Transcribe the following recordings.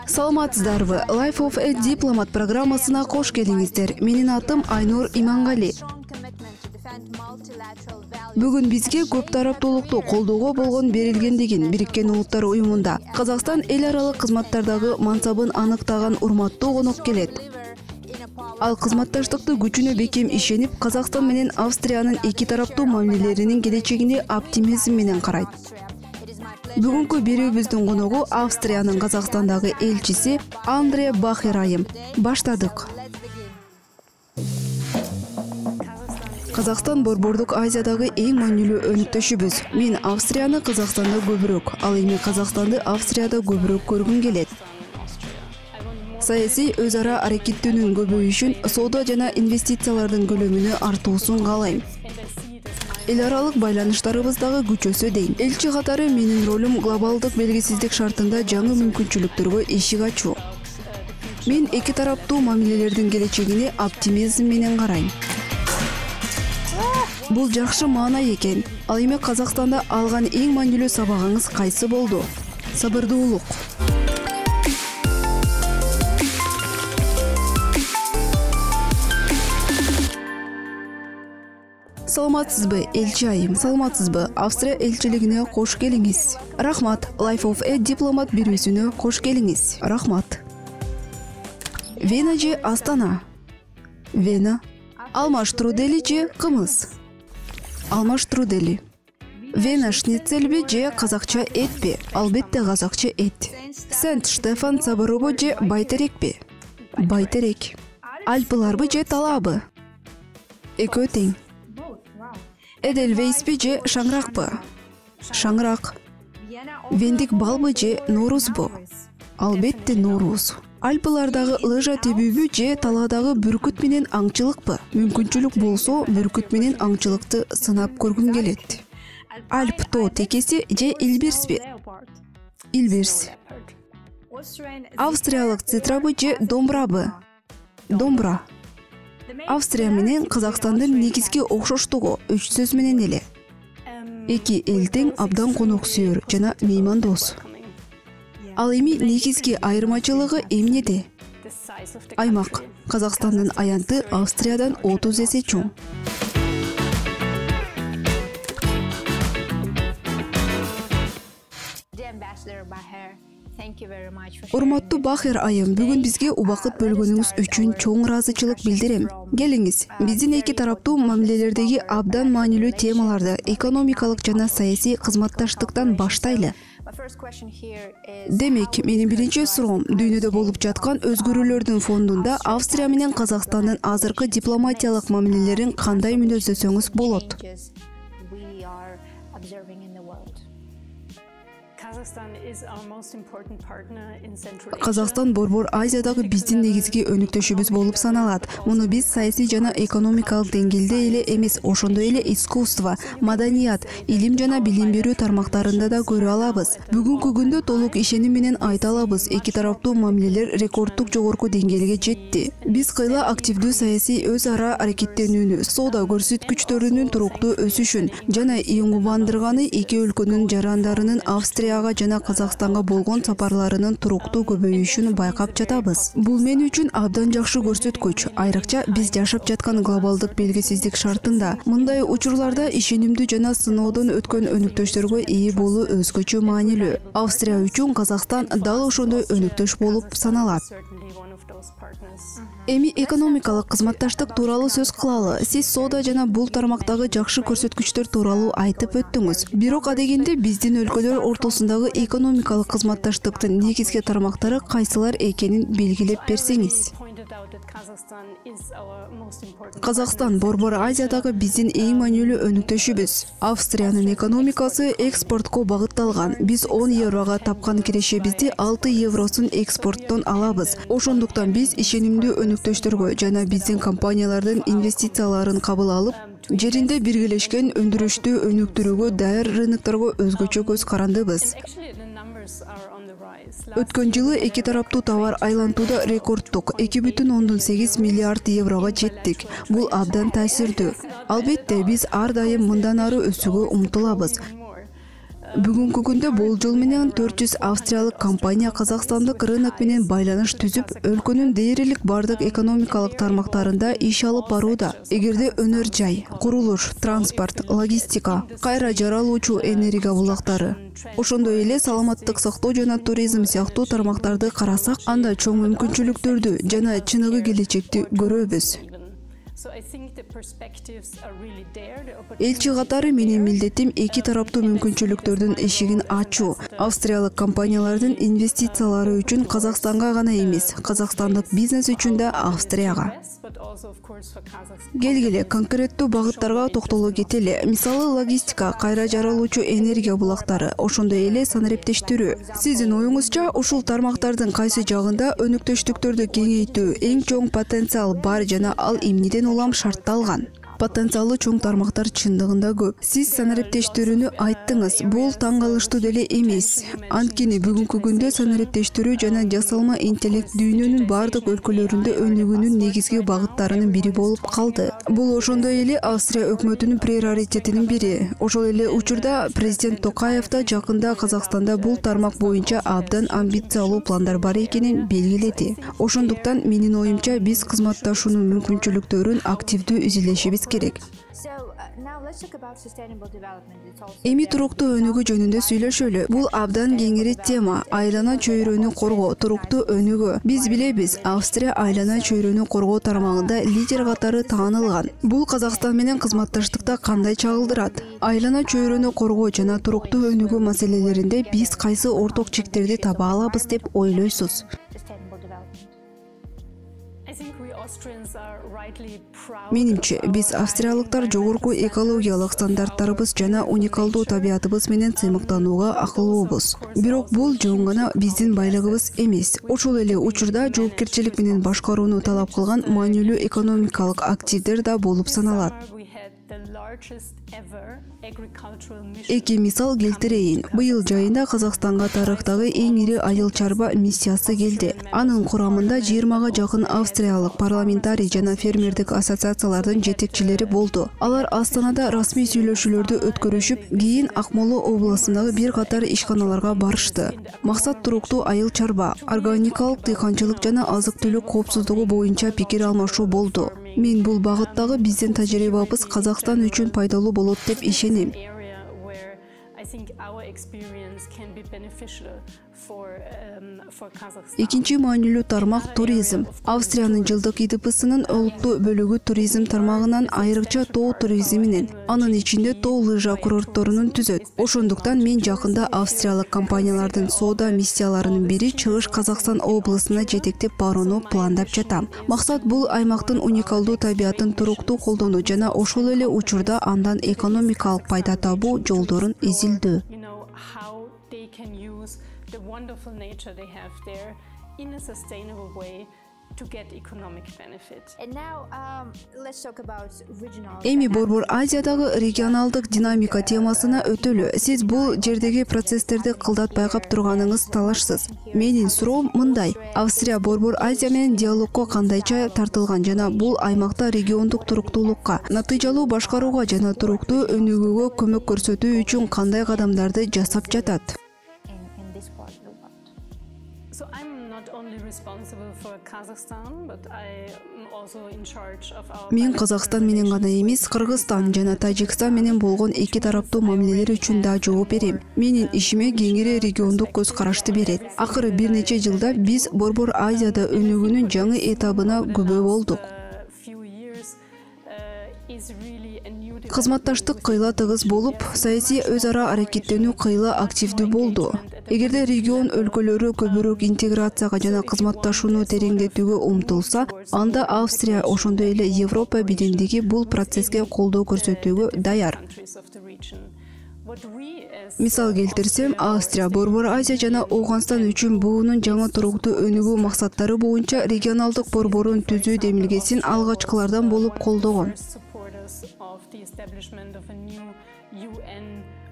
Саламатсыздарбы. Life of a Diplomat программасына кош келиңиздер. Менин атым Айнур Имангали. Бүгүн бизге көп тараптуулукту колдоого болгон берилгендигин Бириккен Улуттар Уюмунда Казакстан эл аралык кызматтардагы мансабын аныктаган урматтуу конок келет. Ал кызматташтыкты күчүнө бекем ишенип, Казакстан менен Австриянын эки тараптуу мамилелеринин келечегине оптимизм менен карайт. Бүгүнкү берүүбүздүн коногу Австриянын Казакстандагы элчиси Андре Бахер айым. Баштадык. Казакстан Борбордук Азиядагы эң маанилүү өнүктөшүбүз. Мен Австрияны Казакстанда көбүрөөк, ал эми Казакстанды Австрияда көбүрөөк көргүм келет. Саясий өз ара аракеттөөнүн көбөйүшүн, соода жана инвестициялардын көлөмүнө артуусун каалайм. Эл аралык байланыштарыбыздагы күчөсө дейм. Элчи катары менин ролум глобалдык белгисиздик шартында жаңы мүмкүнчүлүктөргө эшик ачуу. Мен эки тараптуу мамилелердин келечегине оптимизм менен карайм. Бул жакшы маана экен. Ал эми Казакстанда алган эң маанилүү сабагыңыз кайсы болду? Сабырдуулук. Саламатсызбы, элчи айым? Саламатсызбы? Австрия элчилигине кош келиңиз. Рахмат. Life of a Diplomat берүүсүнө кош келиңиз. Рахмат. Вена же Астана? Вена. Алмаштыруудели же кымыз? Алмаштыруудели. Вена шницельби же казакча этпи? Албетте казакча эт. Сент-Штефан соборубу же байтерекпи? Байтерек. Альпыларбы же талаабы? Экөө тең. Эдельвейспи же шаңракпы? Шаңрак. Вендик балбы же Ноорузбу? Албетте Норуз. Альпылардагы лыжа тебүүбү же таладагы бүркүт менен аңчылыкпы? Мүмкүнчүлүк болсо, бүркүт менен аңчылыкты сынап көргүм келет. Альп тоо текеси же Илбирспи? Илбирс. Австриялык цитрабы же домбырабы? Домбыра. Австрия менен Казакстандын негизги окшоштугу үч сөз менен эле. Эки эл тең абдан коноксүйөр жана меймандос. Ал эми негизги айырмачылыгы эмнеде? Аймак. Казакстандын аянты Австриядан 30 эсе чоң. Урматтуу Бахер айым, бүгүн бизге убакыт бөлгөнүңүз үчүн чоң ыраазычылык билдирем. Келиңиз, биздин эки тараптуу мамилелердеги абдан маанилүү темаларды экономикалык жана саясий кызматташтыктан баштайлы. Демек, менин биринчи суроом, дүйнөдө болуп жаткан өзгөрүүлөрдүн фондунда Австрия менен Казакстандын азыркы дипломатиялык мамилелерин кандай мүнөздөсөңүз болот? Казакстан Борбор Азиядагы биздин негизги өнүктөшүбүз болуп саналат. Муну биз саясий жана экономикалык деңгээлде эле эмес, ошондой эле искусство, маданият, илим жана билим берүү тармактарында да көрө алабыз. Бүгүнкү күндө толук ишеним менен айта алабыз, эки тараптуу мамилелер рекорддук жогорку деңгээлге жетти. Биз кыйла активдүү саясий өз ара аракеттенүүнү, соода көрсөткүчтөрүнүн туруктуу өсүшүн жана эң убандырганы эки өлкөнүн жарандарынын Австрияга жана Казакстанга болгон сапарларынын туруктуу көбөйүшүн байкап жатабыз. Бул мен үчүн абдан жакшы көрсөткүч. Айрыкча биз жашап жаткан глобалдык белгисиздик шартында мындай учурларда ишенимдүү жана сыноодон өткөн өнүктөштөргө ээ болуу өзгөчө маанилүү. Австрия үчүн Казакстан дал ошондой өнүктөш болуп саналат. Эми экономикалык кызматташтык тууралуу сөз кылалы. Сиз соода жана бул тармактагы жакшы көрсөткүчтөр тууралуу айтып өттүңүз. Бирок адегенде биздин өлкөлөр ортосундагы экономикалык кызматташтыктын негизги тармактары кайсылар экенин белгилеп берсеңиз. Казакстан Борбор Азиядагы биздин эң маанилүү өнүктөшүбүз. Австриянын экономикасы экспортко багытталган. Биз 10 еврога тапкан кирешебизди 6 евросун экспорттон алабыз. Ошондуктан биз ишенимдүү өнүктөштөргө жана биздин компаниялардын инвестицияларын кабыл алып, жеринде биргелешкен өндүрүштү өнүктүрүүгө даяр рынокторго өзгөчө көз карандыбыз. Өткөн жылы эки тараптуу товар айлантууда рекордтук 2,8 миллиард еврого жеттик. Бул абдан таасирдүү. Албетте, биз ар дайым мындан ары өсүүгө умтулабыз. Бүгүнкү күндө болжол менен 400 австриялык компания казакстандык рынок менен байланыш түзүп, өлкөнүн дээрлик бардык экономикалык тармактарында иш алып барууда. Эгерде өнөр жай, курулуш, транспорт, логистика, кайра жаралуучу энергия булактары, ошондой эле саламаттык сактоо жана туризм сыяктуу тармактарды карасак, анда чоң мүмкүнчүлүктөрдү жана чыныгы келечекти көрөбүз. Элчи катары менин милдетим эки тараптуу мүмкүнчүлүктөрдүн эшигин ачуу. Австриялык компаниялардын инвестициялары үчүн Казакстанга гана эмес, казакстандык бизнес үчүн да Австрияга. Келгиле конкреттүү багыттарга токтоло кетели. Мисалы, логистика, кайра жаралуучу энергия булактары, ошондой эле санариптештирүү. Сиздин оюңузча, ушул тармактардын кайсы жагында өнөктөштүктөрдү кеңейтүү эң чоң потенциал бар жана ал эмнеден улам шартталган? Потенциалы чоң тармактар чындыгында көп. Сиз санариптештирүүнү айттыңыз. Бул таң калыштуу деле эмес. Анткени бүгүнкү күндө санариптештирүү жана жасалма интеллект дүйнөнүн бардык өлкөлөрүндө өнүгүүнүн негизги багыттарынын бири болуп калды. Бул ошондой эле Австрия өкмөтүнүн приоритетинин бири. Ошол эле учурда президент Токаев да жакында Казакстанда бул тармак боюнча абдан амбициялуу пландар бар экенин белгиледи. Ошондуктан менин оюмча биз кызматташуунун мүмкүнчүлүктөрүн активдүү изилешибиз керек. Эми туруктуу өнүгүү жөнүндө сүйлөшөлү. Бул абдан кеңири тема. Айлана чөйрөнү коргоо, туруктуу өнүгүү. Биз билебиз, Австрия айлана чөйрөнү коргоо тармагында лидер катары таанылган. Бул Казакстан менен кызматташтыкта кандай чагылдырат? Айлана чөйрөнү коргоо жана туруктуу өнүгүү маселелеринде биз кайсы орток чектерди таба алабыз деп ойлойсуз? Менимче, биз австриялыктар жогорку экологиялык стандарттарыбыз жана уникалдуу табиятыбыз менен сыймыктанууга акыллуубуз. Бирок бул жөн гана биздин байлыгыбыз эмес. Ошол эле учурда жоопкерчилик менен башкарууну талап кылган маанилүү экономикалык активдер да болуп саналат. Эки мисал келтирейин. Быйыл жайында Казакстанга тарыхтагы эң ири айыл чарба миссиясы келди. Анын курамында 20-га жакын австриялык парламентарий жана фермердик ассоциациялардын жетекчилери болду. Алар Астанада расмий сүйлөшүүлөрдү өткөрүшүп, кийин Акмола областындагы бир катар ишканаларга барышты. Максат туруктуу айыл чарба, органикалык дыйканчылык жана азык-түлүк коопсуздугу боюнча пикир алмашуу болду. Мен бул багыттагы биздин тажрыйбабыз Казакстан үчүн пайдалуу болот деп ишенем. Экинчи маанилүү тармак туризм. Австриянын жылдык ИДП-сынын олуттуу бөлүгү туризм тармагынан айрыкча тоо туризминен, анын ичинде тоо лыжа курортторунун түзөт. Ошондуктан мен жакында австриялык компаниялардын соода миссияларынын бири Чыгыш Казакстан областына жетектеп барууну пландап жатам. Максат бул аймактын уникалдуу табиятын туруктуу колдонуу жана ошол эле учурда андан экономикалык пайда табуу жолдорун изилдөө. The wonderful nature they have there in a sustainable way to get economic benefit. And now let's talk about regional. Эми Борбор Азиядагы регионалдык динамика темасына өтөлү. Сиз бул жердеги процесстерди кылдат байкап турганыңыз талашсыз. Менин суроом мындай: Австрия Борбор Азия менен диалогко кандайча тартылган жана бул аймакта региондук туруктуулукка, натыйжалуу башкарууга жана туруктуу өнүгүүгө көмөк көрсөтүү үчүн кандай кадамдарды жасап жатат? So I'm not only responsible for Kazakhstan, but I am also in charge of our. Мен Казакстан менен гана эмес, Кыргызстан жана Тажикстан менен болгон эки тараптуу мамилелер үчүн да жооп берем. Менин ишиме кеңири региондук көз карашты берет. Акыры бир нече жылда биз Борбор Азияда өнүгүүнүн жаңы этабына күбө болдук. Кызматташтык кыйла тыгыз болуп, саясий өз ара аракеттенүү кыйла активдүү болду. Эгерде регион өлкөлөрү көбүрөөк интеграцияга жана кызматташууну тереңдетүүгө умтулса, анда Австрия ошондой эле Европа биримдиги бул процесске колдоо көрсөтүүгө даяр. Мисал келтирсем, Австрия Борбор Азия жана Ооганстан үчүн буунун жаңы туруктуу өнүгүү максаттары боюнча регионалдык борборун түзүү демилгесин алгачкылардан болуп колдогон.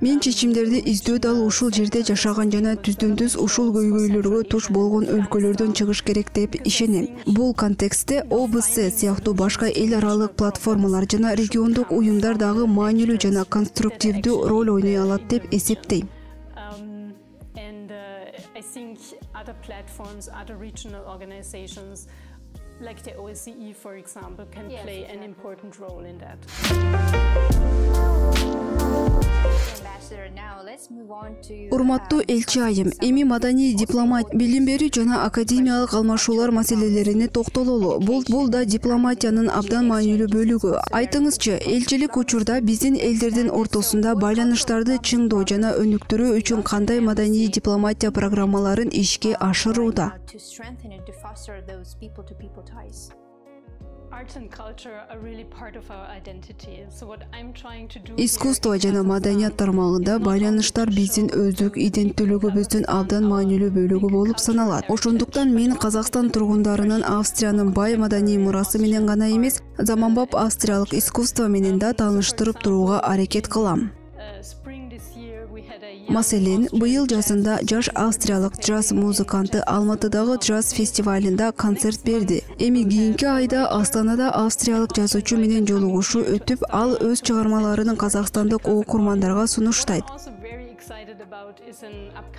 Мен чечимдерди издөө дал ушул жерде жашаган жана түздөн-түз ушул көйгөйлөргө туш болгон өлкөлөрдөн чыгыш керек деп ишенем. Бул контекстте ОБС сыяктуу башка эл аралык платформалар жана региондук уюмдар дагы маанилүү жана конструктивдүү роль ойной алат деп эсептейм. other platforms, other regional organizations, like the OSCE, for example, can play an important role in that. Урматтуу элчи айым, эми маданий дипломат, билим берүү жана академиялык алмашуулар маселелерине токтололу. Бул да дипломатиянын абдан маанилүү бөлүгү. Айтыңызчы, элчилик учурда биздин элдердин ортосунда байланыштарды чыңдоо жана өнүктүрүү үчүн кандай маданий дипломатия программаларын ишке ашырууда? Искусство жана маданият тармагында байланыштар биздин өздүк иденттүүлүгүбүздүн абдан маанилүү бөлүгү болуп саналат. Ошондуктан мен Казакстан тургундарынын Австриянын бай маданий мурасы менен гана эмес, заманбап австриялык искусство менен да тааныштырып турууга аракет кылам. Маселен, быйыл жазында жаш австриялык джаз музыканты Алматыдагы джаз фестивалында концерт берди. Эми кийинки айда Астанада австриялык жазуучу менен жолугушуу өтүп, ал өз чыгармаларынын казакстандык окурмандарга сунуштайт.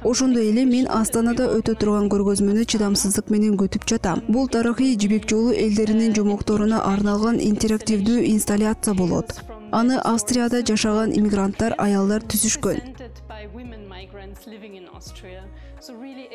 Ошондой эле мен Астанада өтө турган көргөзмөнү чыдамсыздык менен күтүп жатам. Бул тарыхый Жибек жолу элдеринин жомокторуна арналган интерактивдүү инсталляция болот. Аны Австрияда жашаган иммигранттар, аялдар түзүшкөн.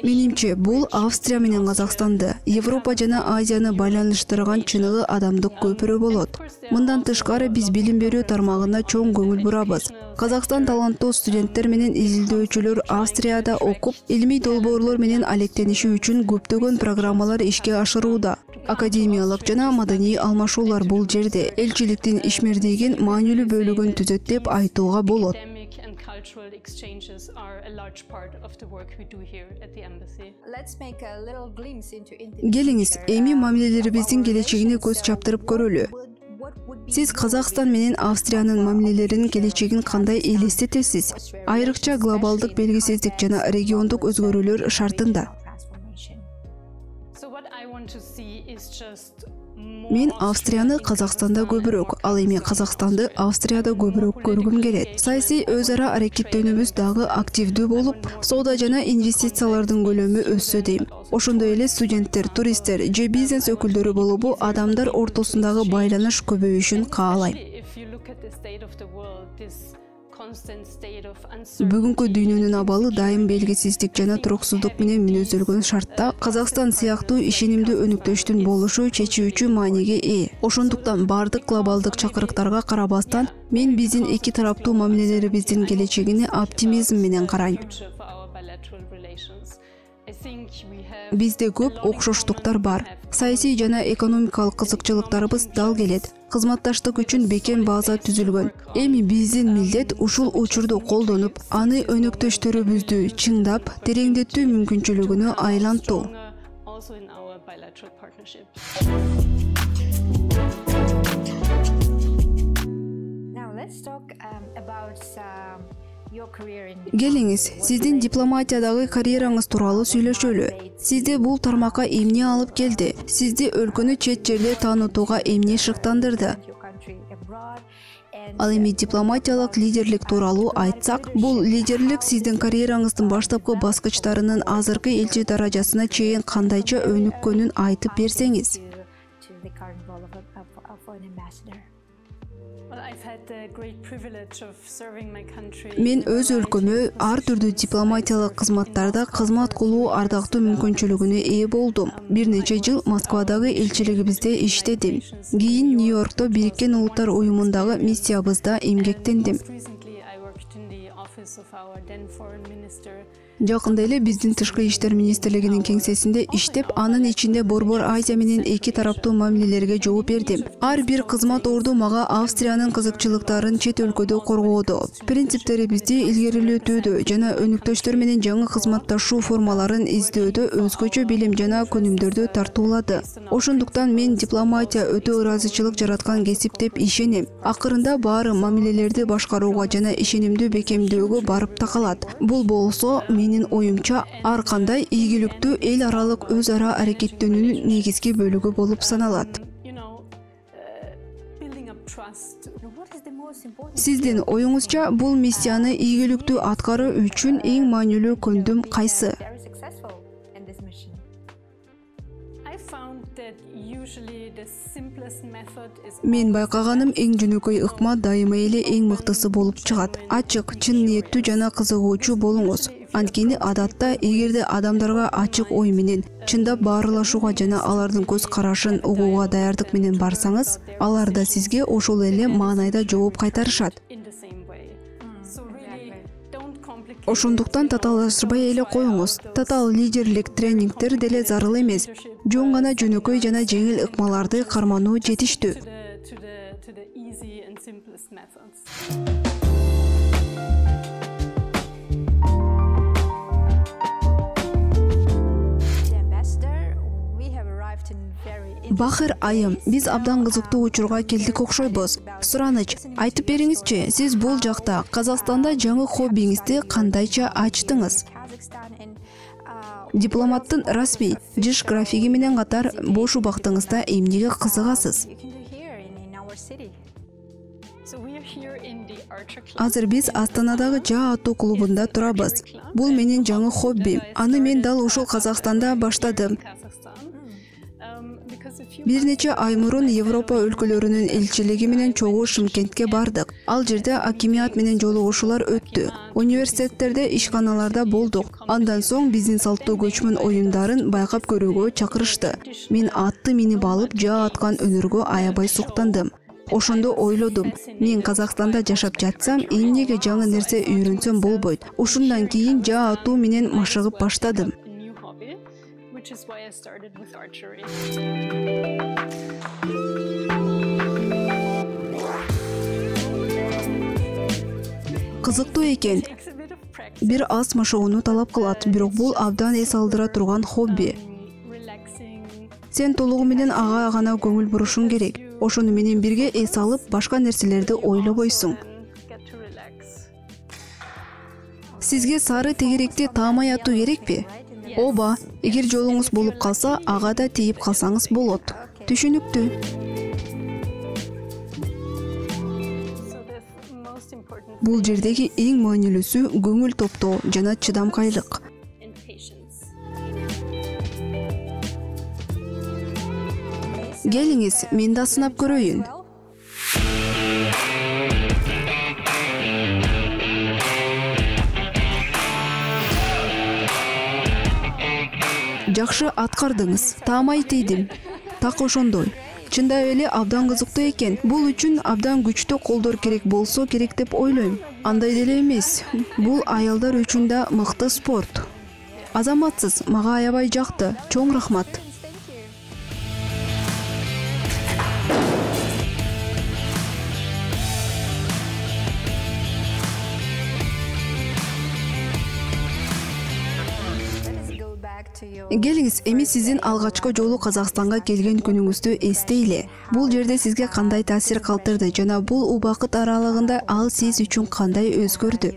Менимче, бул Австрия менен Казакстанды, Европа жана Азияны байланыштырган чыныгы адамдык көпүрө болот. Мындан тышкары биз билим берүү тармагына чоң көңүл бурабыз. Казакстан таланттуу студенттер менен изилдөөчүлөр Австрияда окуп, илимий долбоорлор менен алектениши үчүн көптөгөн программалар ишке ашырууда. Академиялык жана маданий алмашуулар бул жерде элчиликтин ишмердигин маанилүү бөлүгүн түзөт деп айтууга болот. Келиңиз, эми мамилелерибиздин келечегине көз чаптырып көрөлү. Сиз Казакстан менен Австриянын мамилелеринин келечегин кандай элестетесиз? Айрыкча глобалдык белгисиздик жана региондук өзгөрүүлөр шартында. Мен Австрияны Казакстанда көбүрөөк, ал эми Казакстанды Австрияда көбүрөөк көргүм келет. Саясий өз ара аракеттөнүүбүз дагы активдүү болуп, соода жана инвестициялардын көлөмү өссө дейм. Ошондой эле студенттер, туристтер же бизнес өкүлдөрү болобу адамдар ортосундагы байланыш көбөйүшүн каалайм. Бүгүнкү дүйнөнүн абалы дайым белгисиздик жана туруксуздук менен мүнөздөлгөн шартта Казакстан сыяктуу ишенимдүү өнүктүштүн болушу чечүүчү мааниге ээ. Ошондуктан бардык глобалдык чакырыктарга карабастан, мен биздин эки тараптуу мамилелерибиздин келечегине оптимизм менен карайм. Бизде көп окшоштуктар бар. Саясий жана экономикалык кызыкчылыктарыбыз дал келет. Кызматташтык үчүн бекем база түзүлгөн. Эми биздин милдет ушул учурду колдонуп, аны өнөктөштөрүбүздү чыңдап, тереңдетүү мүмкүнчүлүгүнө айлантуу. Келиңиз, сиздин дипломатиядагы карьераңыз тууралуу сүйлөшөлү. Сизди бул тармакка эмне алып келди? Сизди өлкөнү чет жерде таанытууга эмне шыктандырды? Ал эми дипломатиялык лидерлик тууралуу айтсак, бул лидерлик сиздин карьераңыздын баштапкы баскычтарынын азыркы элчи даражасына чейин кандайча өнүккөнүн айтып берсеңиз. Мен өз өлкөмө ар түрдүү дипломатиялык кызматтарда кызмат кылуу ардактуу мүмкүнчүлүгүнө ээ болдум. Бир нече жыл Москвадагы элчилигибизде иштедим. Кийин Нью-Йоркто Бириккен Улуттар уюмундагы миссиябызда эмгектендим. Жакында эле биздин тышкы иштер министрлигинин кеңсесинде иштеп, анын ичинде Борбор Азия менен эки тараптуу мамилелерге жооп бердим. Ар бир кызмат орду мага Австриянын кызыкчылыктарын чет өлкөдө коргоодо, принциптерибизди илгерилетүүдө жана өнүктүштөр менен жаңы кызматташуу формаларын издөөдө өзгөчө билим жана өнүмдөрдү тартуулады. Ошондуктан мен дипломатия өтө ыраазычылык жараткан кесип деп ишенем. Акырында баары мамилелерди башкарууга жана ишенимдүү бекемдөөгө барып такалат. Бул болсо, менин оюмча, ар кандай ийгиликтүү эл аралык өз ара аракеттенүүнүн негизги бөлүгү болуп саналат. Сиздин оюңузча, бул миссияны ийгиликтүү аткаруу үчүн эң маанилүү көндүм кайсы? mission? I found that usually the simplest method is Мен байкаганым эң жөнөкөй ыкма дайыма эле эң мыктысы болуп чыгат. Ачык, чын ниеттүү жана кызыгуучу болуңуз. Анткени адатта эгерде адамдарга ачык ой менен чындап баарылашууга жана алардын көз карашын угууга даярдык менен барсаңыз, алар да сизге ошол эле маанайда жооп кайтарышат. in the same way. So really don't complicate. Ошондуктан татаалаштырбай эле коюңуз. Татаал лидерлик тренингдер деле зарыл эмес. Жөн гана жөнөкөй жана жеңил ыкмаларды кармануу жетиштүү. To the easy and simplest methods. The ambassador, we have arrived in very Бахыр айым, биз абдан кызыктуу учурга келдик окшойбуз. Сураныч, айтып бериңизчи, сиз бул жакта Казакстанда жаңы хоббиңизди кандайча ачтыңыз? Kazakhstan and Дипломаттын расмий жыш графиги менен катар бош убактыңызда эмнеге кызыгасыз? you can do here in our city. So we are here in the Archer Club. Азыр биз Астанадагы жаа аттуу клубунда турабыз. Бул менин жаңы хоббим. Аны мен дал ушул Казакстанда баштадым. Бир нече ай мурун Европа өлкөлөрүнүн элчилиги менен чогуу Шымкентке бардык. Ал жерде акимият менен жолугушуулар өттү. Университеттерде, ишканаларда болдук. Андан соң биздин салттуу көчмөн оюндарын байкап көрүүгө чакырышты. Мен атты минип алып жаа аткан өнөргө аябай суктандым. Ошондо ойлодум, мен Казакстанда жашап жатсам, эмнеге жаңы нерсе үйрөнсөм болбойт. Ушундан кийин жаа атуу менен машыгып баштадым. A new hobby, which is why I started with archery. Кызыктуу экен. Takes a bit of practice. Бир аз машыгууну талап кылат, бирок бул абдан эс алдыра турган хобби. Relaxing. Сен толугу менен ага гана көңүл бурушуң керек. Ошону менен бирге эс алып, башка нерселерди ойлобойсуң. Get to relax. Сизге сары тегеректи таамай атуу керекпи? Ооба, эгер жолуңуз болуп калса, ага да тийип калсаңыз болот. Түшүнүктүү. So the most important Бул жердеги эң маанилүүсү көңүл топтоо жана чыдамкайлык. in patience. Келиңиз, мен да сынап көрөйүн. Жакшы аткардыңыз. Таамай тийдим. Так ошондой. Чындап эле абдан кызыктуу экен. Бул үчүн абдан күчтүү колдор керек болсо керек деп ойлойм. Андай деле эмес. Бул аялдар үчүн да мыкты спорт. Азаматсыз, мага аябай жакты. Чоң рахмат. Келиңиз, эми сиздин алгачкы жолу Казакстанга келген күнүңүздү эстейле. Бул жерде сизге кандай таасир калтырды жана бул убакыт аралыгында ал сиз үчүн кандай өзгөрдү?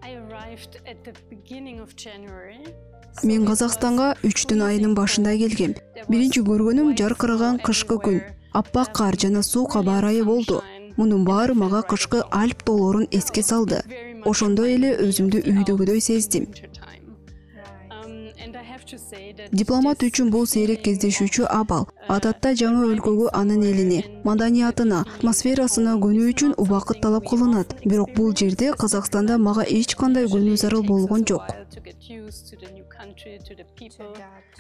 I arrived at the beginning of January. Мен Казакстанга 3 айынын башында келгем. Биринчи көргөнүм жаркыраган кышкы күн. Аппак кар жана суу кабар айы болду. Мунун баары мага кышкы Альп тоолорун эске салды. Ошондой эле өзүмдү үйдөгүдөй сездим. And I have to say that Дипломат үчүн бул сейрек кездешүүчү абал. Адатта жаңы өлкөгө анын элине, маданиятына, атмосферасына көнүү үчүн убакыт талап кылынат. Бирок бул жерде Казакстанда мага эч кандай көнүү зарыл болгон жок. to get used to the new country, to the people.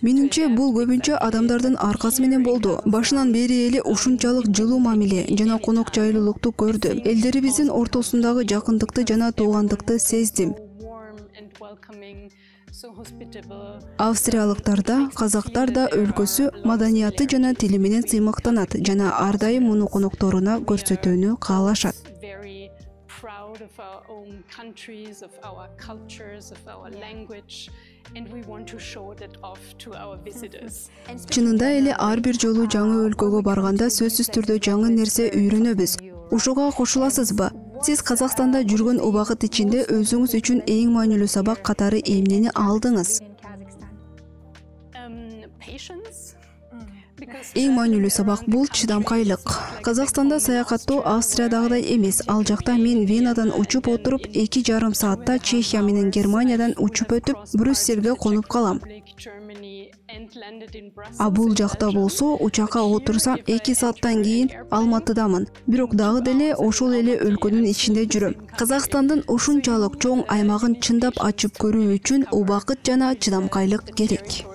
Менимче бул көбүнчө адамдардын аркасы менен болду. Башынан бери эле ушунчалык жылуу мамиле жана конок жайлуулукту көрдүм. Элдерибиздин ортосундагы жакындыкты жана туугандыкты сездим. So warm and welcoming, so hospitable. Австриялыктарда, казактарда өлкөсү, маданияты жана тили менен сыймыктанат жана ар дайым муну конокторуна көрсөтүүнү каалашат. Very proud of our own countries, of our cultures, of our language, and we want to show that off to our visitors. Чынында эле ар бир жолу жаңы өлкөгө барганда сөзсүз түрдө жаңы нерсе үйрөнөбүз. Ушуга кошуласызбы? Сиз Казакстанда жүргөн убакыт ичинде өзүңүз үчүн эң маанилүү сабак катары эмнени алдыңыз? Patience. Because Эң маанилүү сабак бул чыдамкайлык. Казакстанда саякаттоо Австриядагыдай эмес. Ал жакта мен Венадан учуп отуруп 2,5 саатта Чехия менен Германиядан учуп өтүп Брюсселге конуп калам. А бул жакта болсо учакка отурсам 2 сааттан кийин Алматыдамын. Бирок дагы деле ошол эле өлкөнүн ичинде жүрөм. Казакстандын ушунчалык чоң аймагын чындап ачып көрүү үчүн убакыт жана чыдамкайлык керек.